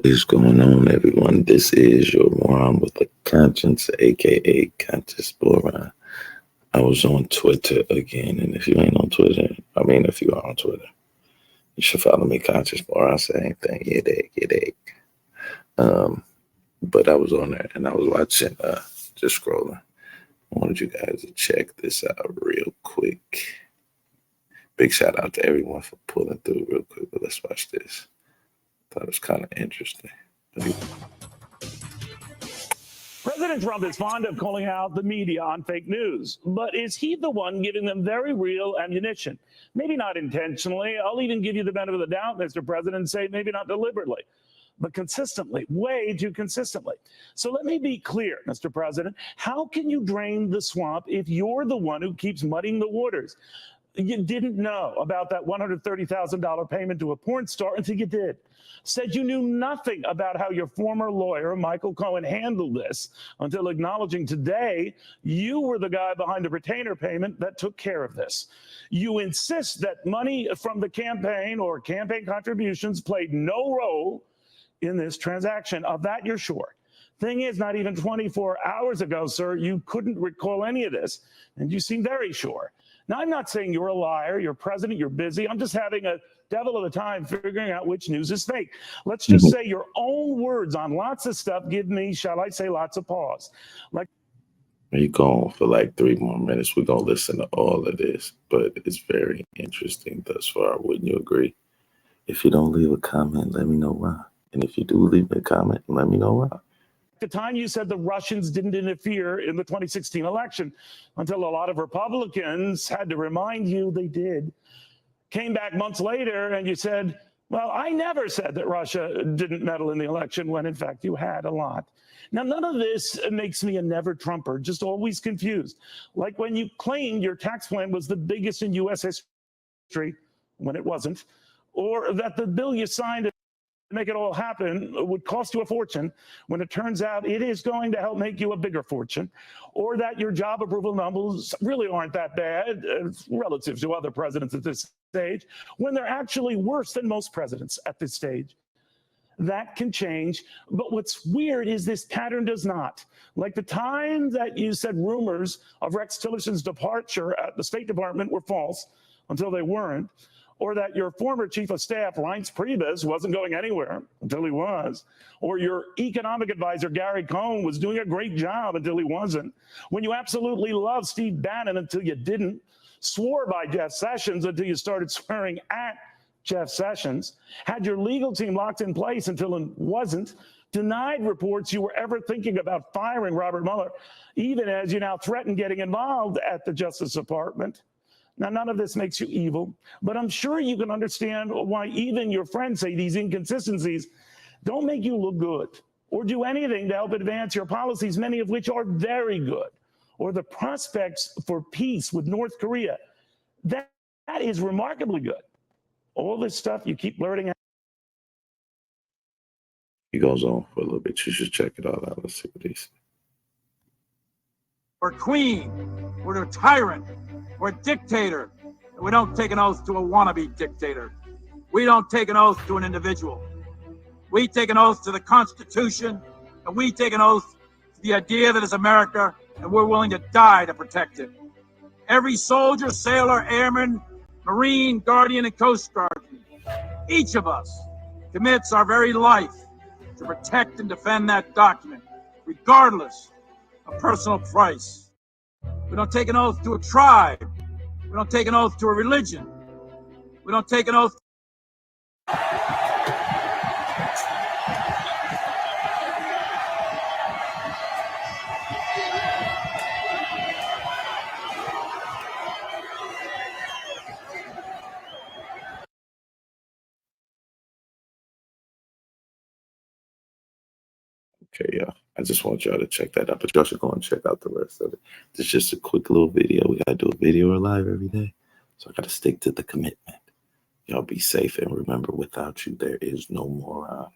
What is going on, everyone? This is your moron with a conscience, aka Conscious Boron. I was on Twitter again, and if you ain't on Twitter, if you are on Twitter, you should follow me, Conscious Boron. Same thing, you dig. But I was on there, and I was watching, just scrolling. I wanted you guys to check this out real quick. Big shout out to everyone for pulling through real quick, but let's watch this. Thought it was kind of interesting. President Trump is fond of calling out the media on fake news, but is he the one giving them very real ammunition? Maybe not intentionally. I'll even give you the benefit of the doubt, Mr. President, and say maybe not deliberately, but consistently, way too consistently. So let me be clear, Mr. President. How can you drain the swamp if you're the one who keeps muddying the waters? You didn't know about that $130,000 payment to a porn star until you did. Said you knew nothing about how your former lawyer, Michael Cohen, handled this until acknowledging today you were the guy behind the retainer payment that took care of this. You insist that money from the campaign or campaign contributions played no role in this transaction. Of that, you're sure. Thing is, not even 24 hours ago, sir, you couldn't recall any of this, and you seem very sure. Now, I'm not saying you're a liar, you're president, you're busy. I'm just having a devil of a time figuring out which news is fake. Let's just say your own words on lots of stuff give me, shall I say, lots of pause. Like, you going for like 3 more minutes. We're going to listen to all of this, but it's very interesting thus far. Wouldn't you agree? If you don't leave a comment, let me know why. And if you do leave a comment, let me know why. The time you said the Russians didn't interfere in the 2016 election until a lot of Republicans had to remind you they did. Came back months later and you said, well, I never said that Russia didn't meddle in the election when in fact you had a lot. Now, none of this makes me a never Trumper, just always confused. Like when you claimed your tax plan was the biggest in U.S. history when it wasn't, or that the bill you signed to make it all happen would cost you a fortune when it turns out it is going to help make you a bigger fortune, or that your job approval numbers really aren't that bad relative to other presidents at this stage, when they're actually worse than most presidents at this stage. That can change, but what's weird is this pattern does not. Like the time that you said rumors of Rex Tillerson's departure at the State Department were false until they weren't, or that your former chief of staff, Reince Priebus, wasn't going anywhere until he was, or your economic advisor, Gary Cohn, was doing a great job until he wasn't, when you absolutely loved Steve Bannon until you didn't, swore by Jeff Sessions until you started swearing at Jeff Sessions, had your legal team locked in place until it wasn't, denied reports you were ever thinking about firing Robert Mueller, even as you now threaten getting involved at the Justice Department. Now, none of this makes you evil, but I'm sure you can understand why even your friends say these inconsistencies don't make you look good or do anything to help advance your policies, many of which are very good, or the prospects for peace with North Korea. That is remarkably good. All this stuff you keep blurting out. He goes on for a little bit. You should check it all out. Let's see what he says. We're queen. We're a tyrant. We're a dictator. And we don't take an oath to a wannabe dictator. We don't take an oath to an individual. We take an oath to the Constitution, and we take an oath to the idea that it's America, and we're willing to die to protect it. Every soldier, sailor, airman, Marine, Guardian, and Coast Guardsman, each of us commits our very life to protect and defend that document, regardless of personal price. We don't take an oath to a tribe. We don't take an oath to a religion. We don't take an oath. Okay, y'all. I just want y'all to check that out, but y'all should go and check out the rest of it. It's just a quick little video. We got to do a video live every day, so I got to stick to the commitment. Y'all be safe, and remember, without you, there is no moron.